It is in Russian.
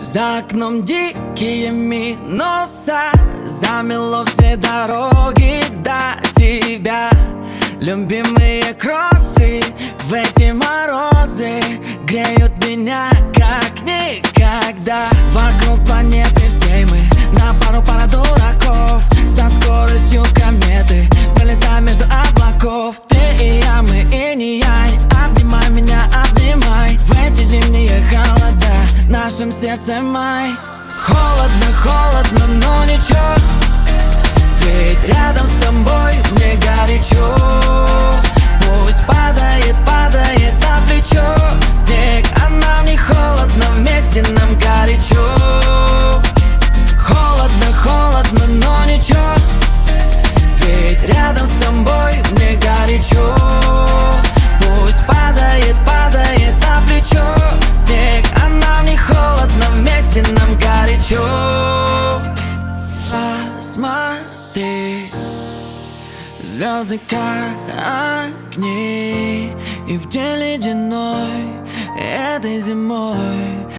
За окном дикие минуса, замело все дороги до тебя. Любимые кроссы в эти морозы греют меня как никогда. Вокруг планеты всей мы на пара дураков, со скоростью кометы пролетаем между облаков. Ты и я, мы инь и янь, обнимай меня, обнимай. В эти зимние холода в нашем сердце май. Холодно, холодно, но ничего, ведь рядом с тобой мне горячо. Пусть падает, падает на плечо снег, а нам не холодно, вместе нам горячо. Холодно, холодно, но ничего, ведь рядом с тобой мне горячо. Пусть падает, падает на плечо снег, а нам не холодно, вместе нам горячо. Посмотри, звезды как огни, и в день ледяной этой зимой